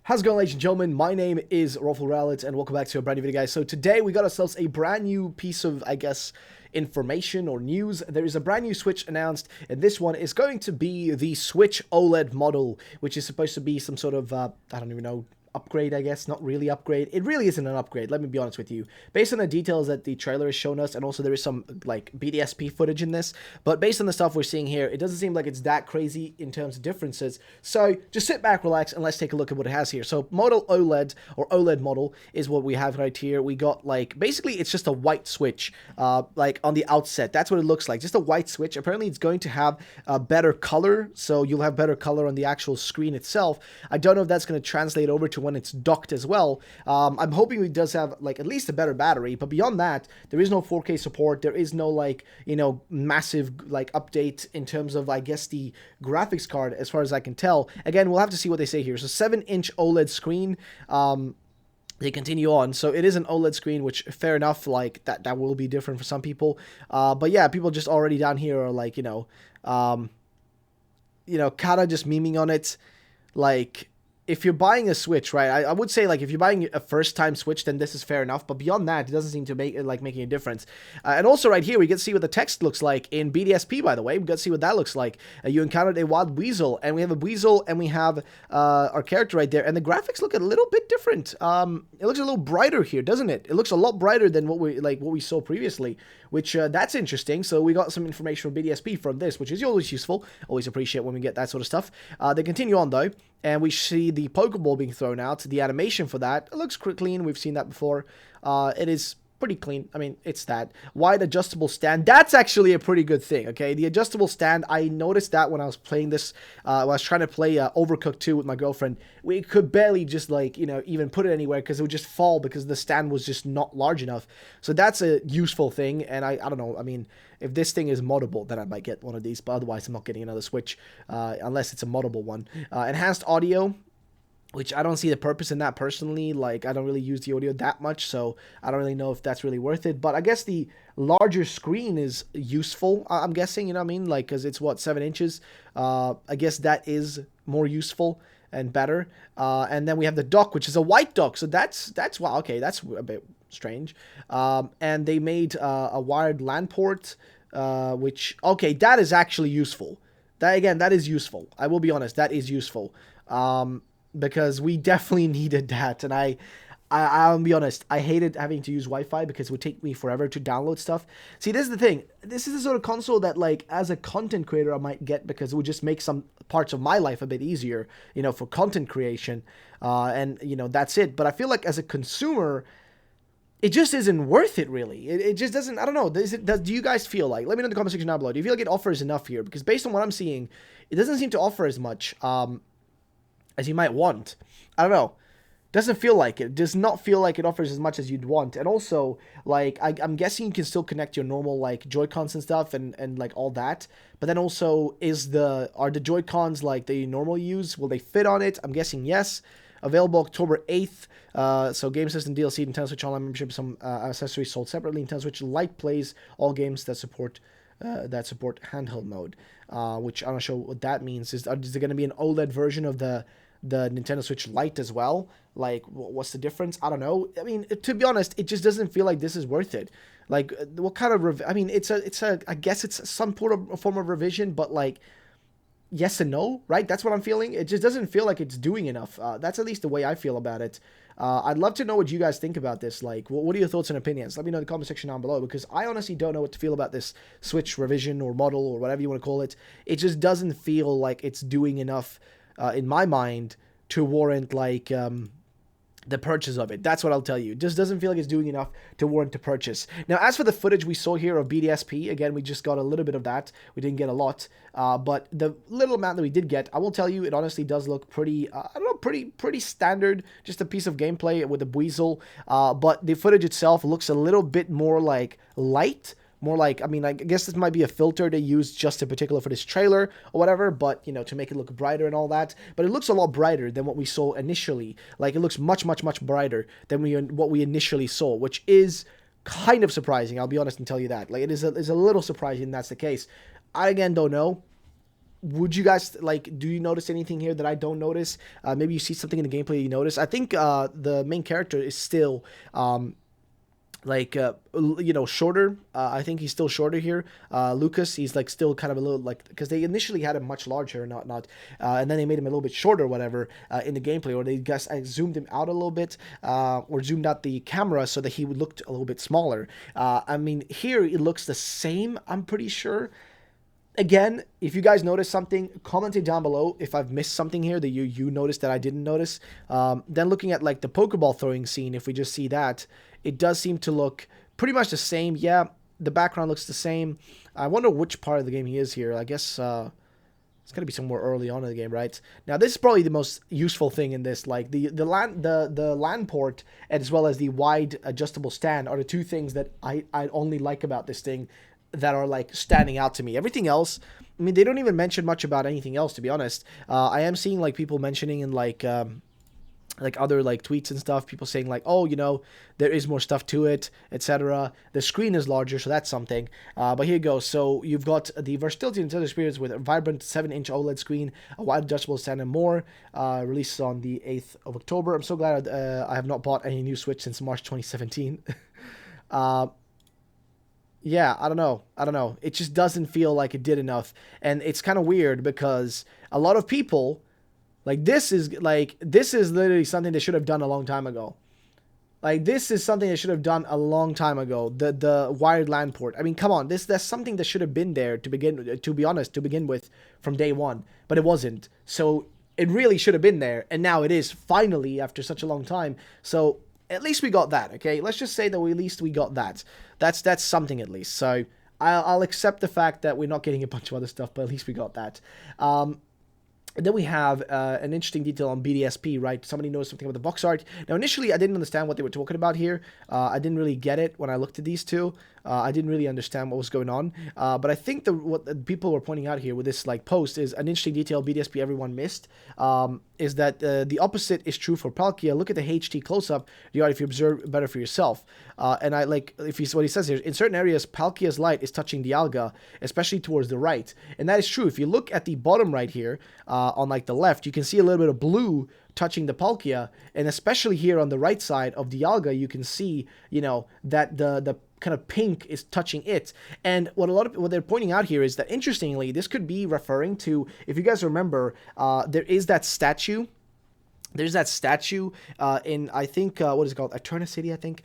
How's it going, ladies and gentlemen? My name is Oled, and welcome back to a brand new video, guys. So today we got ourselves a brand new piece of, I guess, information or news. There is a brand new Switch announced, and this one is going to be the Switch OLED model, which is supposed to be some sort of, I don't even know, upgrade, I guess. Not really upgrade. It really isn't an upgrade, let me be honest with you. Based on the details that the trailer has shown us, and also there is some, like, Bdsp footage in this, but based on the stuff we're seeing here, it doesn't seem like it's that crazy in terms of differences. So just sit back, relax, and let's take a look at what it has here. So model OLED, or OLED model, is what we have right here. We got, like, basically it's just a white Switch, like, on the outset. That's what it looks like, just a white Switch. Apparently it's going to have a better color, so you'll have better color on the actual screen itself. I don't know if that's going to translate over to when it's docked as well. I'm hoping it does have, like, at least a better battery, but beyond that, there is no 4K support. There is no, like, you know, massive, like, update in terms of, I guess, the graphics card, as far as I can tell. Again, we'll have to see what they say here. So 7-inch OLED screen. They continue on, so it is an OLED screen, which, fair enough, like, that will be different for some people. But yeah, people just already down here are like, kind of just memeing on it. Like, if you're buying a Switch, right, I would say, like, if you're buying a first-time Switch, then this is fair enough, but beyond that, it doesn't seem to make, like, making a difference. And also right here, we get to see what the text looks like in Bdsp, by the way. We got to see what that looks like. You encountered a wild weasel, and we have a weasel, and we have our character right there, and the graphics look a little bit different. It looks a little brighter here, doesn't it? It looks a lot brighter than what we saw previously, which, that's interesting. So we got some information from Bdsp from this, which is always useful. Always appreciate when we get that sort of stuff. They continue on, though, and we see the Pokeball being thrown out. The animation for that, it looks clean. We've seen that before. It is pretty clean. I mean, it's that. Wide adjustable stand. That's actually a pretty good thing, okay? The adjustable stand, I noticed that when I was playing this, when I was trying to play Overcooked 2 with my girlfriend. We could barely just, like, even put it anywhere because it would just fall because the stand was just not large enough. So that's a useful thing, and I don't know, I mean, if this thing is moddable, then I might get one of these, but otherwise I'm not getting another Switch, unless it's a moddable one. Enhanced audio, which I don't see the purpose in that personally. Like, I don't really use the audio that much, so I don't really know if that's really worth it. But I guess the larger screen is useful, I'm guessing, you know what I mean? Like, because it's, what, 7 inches? I guess that is more useful and better. And then we have the dock, which is a white dock, so that's wow, okay, that's a bit strange. And they made a wired LAN port, which, okay, that is actually useful. That, again, that is useful. I will be honest, that is useful. Because we definitely needed that, and I'll be honest, I hated having to use Wi-Fi because it would take me forever to download stuff. See, this is the thing. This is the sort of console that, like, as a content creator, I might get because it would just make some parts of my life a bit easier, for content creation, and, that's it. But I feel like as a consumer, it just isn't worth it, really. It just doesn't, I don't know. Do you guys feel like, let me know in the comment section down below, do you feel like it offers enough here? Because based on what I'm seeing, it doesn't seem to offer as much, as you might want. I don't know. Doesn't feel like it. Does not feel like it offers as much as you'd want. And also, like, I'm guessing you can still connect your normal, like, Joy-Cons and stuff and like all that. But then also, are the Joy-Cons like they normally use? Will they fit on it? I'm guessing yes. Available October 8th. So game system DLC, Nintendo Switch Online membership, some accessories sold separately. Nintendo Switch Lite plays all games that support handheld mode. Which I'm not sure what that means. Is there going to be an OLED version of the Nintendo Switch Lite as well? Like, what's the difference? I don't know. I mean, to be honest, it just doesn't feel like this is worth it. Like, what kind of I mean, I guess it's some form of revision, but, like, yes and no, right? That's what I'm feeling. It just doesn't feel like it's doing enough. That's at least the way I feel about it. I'd love to know what you guys think about this. Like, what are your thoughts and opinions? Let me know in the comment section down below, because I honestly don't know what to feel about this Switch revision or model or whatever you want to call it. It just doesn't feel like it's doing enough, in my mind, to warrant, like, the purchase of it. That's what I'll tell you. It just doesn't feel like it's doing enough to warrant to purchase. Now, as for the footage we saw here of Bdsp, again, we just got a little bit of that. We didn't get a lot, but the little amount that we did get, I will tell you, it honestly does look pretty, I don't know, pretty standard. Just a piece of gameplay with a weasel, but the footage itself looks a little bit more, like, light. More like, I mean, I guess this might be a filter they use just in particular for this trailer or whatever, but, to make it look brighter and all that. But it looks a lot brighter than what we saw initially. Like, it looks much, much, much brighter than what we initially saw, which is kind of surprising. I'll be honest and tell you that. Like, it is a little surprising that's the case. I, again, don't know. would you guys, like, do you notice anything here that I don't notice? Maybe you see something in the gameplay you notice. I think the main character is still shorter. I think he's still shorter here. Lucas, he's like still kind of a little, like, because they initially had him much larger and whatnot, and then they made him a little bit shorter, whatever, in the gameplay, or they guess I zoomed him out a little bit, or zoomed out the camera so that he would look a little bit smaller. I mean, here it looks the same, I'm pretty sure. Again, if you guys notice something, comment it down below if I've missed something here that you noticed that I didn't notice. Then looking at like the Pokeball throwing scene, if we just see that, it does seem to look pretty much the same. Yeah, the background looks the same. I wonder which part of the game he is here. I guess it's gonna be somewhere early on in the game, right? Now this is probably the most useful thing in this. Like the LAN port as well as the wide adjustable stand are the two things that I only like about this thing, that are like standing out to me. Everything else, I mean, they don't even mention much about anything else, to be honest. I am seeing like people mentioning in like other like tweets and stuff, people saying like, oh, you know, there is more stuff to it, etc. The screen is larger, so that's something. But here you go. So you've got the versatility and Nintendo experience with a vibrant 7-inch OLED screen, a wide adjustable stand, and more. Released on the 8th of October. I'm so glad I have not bought any new Switch since March 2017. Yeah, I don't know. It just doesn't feel like it did enough. And it's kind of weird because a lot of people, this is literally something they should have done a long time ago. Like, this is something they should have done a long time ago. The wired LAN port. I mean, come on. That's something that should have been there to begin with from day one. But it wasn't. So it really should have been there. And now it is, finally, after such a long time. So at least we got that, okay? Let's just say that at least we got that. That's something at least. So I'll accept the fact that we're not getting a bunch of other stuff, but at least we got that. And then we have an interesting detail on Bdsp, right? Somebody knows something about the box art. Now, initially, I didn't understand what they were talking about here. I didn't really get it when I looked at these two. I didn't really understand what was going on. But I think what the people were pointing out here with this like post is an interesting detail Bdsp everyone missed. Is that the opposite is true for Palkia. Look at the HD close-up, if you observe better for yourself. And I like, what he says here, in certain areas, Palkia's light is touching Dialga, especially towards the right. And that is true. If you look at the bottom right here, on like the left, you can see a little bit of blue touching the Palkia, and especially here on the right side of Dialga, you can see, that the kind of pink is touching it. And what they're pointing out here is that, interestingly, this could be referring to, if you guys remember, there is that statue. There's that statue in, I think, what is it called? Eterna City, I think,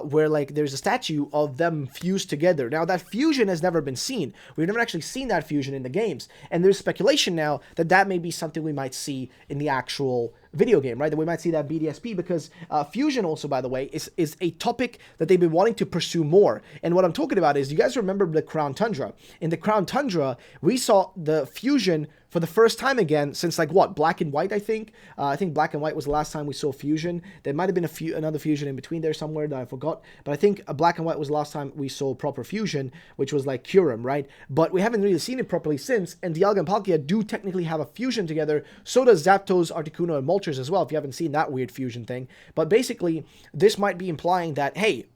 where, like, there's a statue of them fused together. Now, that fusion has never been seen. We've never actually seen that fusion in the games. And there's speculation now that may be something we might see in the actual video game, right? That we might see that Bdsp, because fusion also, by the way, is a topic that they've been wanting to pursue more. And what I'm talking about is, you guys remember the Crown Tundra. In the Crown Tundra, we saw the fusion for the first time again since, like, what, Black and White, I think? I think Black and White was the last time we saw fusion. There might have been another fusion in between there somewhere that I forgot. But I think Black and White was the last time we saw proper fusion, which was like Kyurem, right? But we haven't really seen it properly since, and Dialga and Palkia do technically have a fusion together. So does Zapdos, Articuno, and Moltres as well, if you haven't seen that weird fusion thing. But basically, this might be implying that, hey,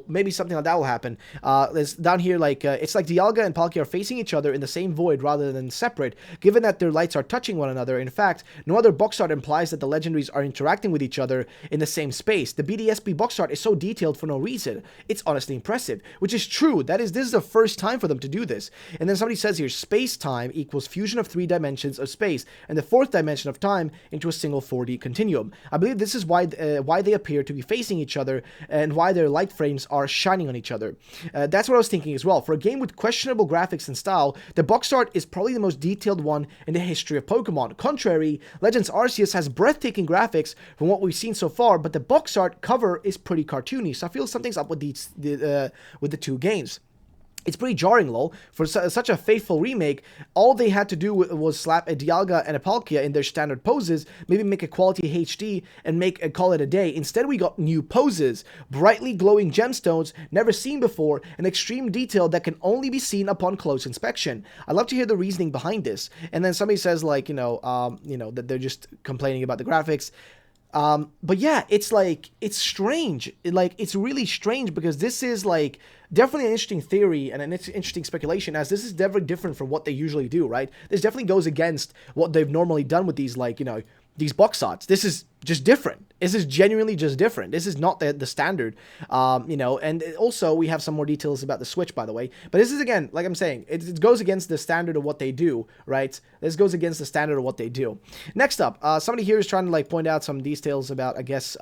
maybe something like that will happen. There's down here, like, it's like Dialga and Palkia are facing each other in the same void rather than separate, given that their lights are touching one another. In fact, no other box art implies that the legendaries are interacting with each other in the same space. The Bdsp box art is so detailed for no reason. It's honestly impressive, which is true. This is the first time for them to do this. And then somebody says here, space-time equals fusion of 3 dimensions of space and the 4th dimension of time into a single 4D continuum. I believe this is why they appear to be facing each other and why their light frames are shining on each other. That's what I was thinking as well. For a game with questionable graphics and style, the box art is probably the most detailed one in the history of Pokemon. Contrary, Legends Arceus has breathtaking graphics from what we've seen so far, but the box art cover is pretty cartoony, so I feel something's up with the two games. It's pretty jarring, lol. For such a faithful remake, all they had to do was slap a Dialga and a Palkia in their standard poses, maybe make a quality HD, and call it a day. Instead, we got new poses, brightly glowing gemstones never seen before, and extreme detail that can only be seen upon close inspection. I'd love to hear the reasoning behind this. And then somebody says, like, that they're just complaining about the graphics. But yeah, it's like, it's strange. It's really strange because this is like definitely an interesting theory and an interesting speculation, as this is definitely different from what they usually do, right? This definitely goes against what they've normally done with these, like, you know, these box arts. This is just different. This is genuinely just different. This is not the standard, you know. And also we have some more details about the Switch, by the way. But this is, again, like I'm saying, it goes against the standard of what they do, right? This goes against the standard of what they do. Next up, somebody here is trying to like point out some details about, I guess,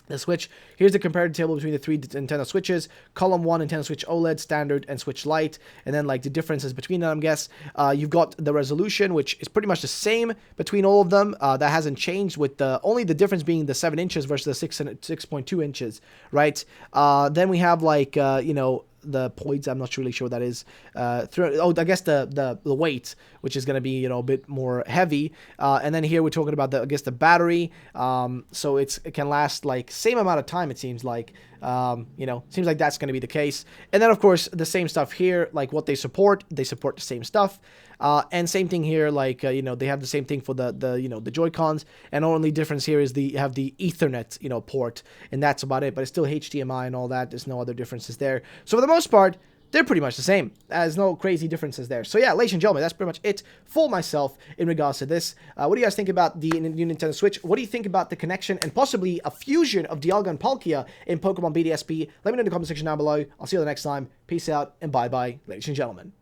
the Switch. Here's the comparative table between the three Nintendo Switches. Column 1, Nintendo Switch OLED, Standard, and Switch Lite. And then, like, the differences between them, I guess. You've got the resolution, which is pretty much the same between all of them. That hasn't changed, with only the difference being the 7 inches versus the 6.2 inches, right? Then we have, like, you know, the points. I'm not really sure what that is. I guess the weight, which is going to be, you know, a bit more heavy. And then here we're talking about the, I guess, the battery. So it can last like same amount of time, it seems like. You know, seems like that's going to be the case. And then of course the same stuff here, like what they support the same stuff. And same thing here, like, you know, they have the same thing for the you know, the Joy-Cons, and only difference here is you have the Ethernet, you know, port, and that's about it. But it's still HDMI and all that. There's no other differences there. So for the most part, they're pretty much the same. There's no crazy differences there. So yeah, ladies and gentlemen, that's pretty much it for myself in regards to this. What do you guys think about the new Nintendo Switch? What do you think about the connection and possibly a fusion of Dialga and Palkia in Pokemon Bdsp? Let me know in the comment section down below. I'll see you the next time. Peace out and bye-bye, ladies and gentlemen.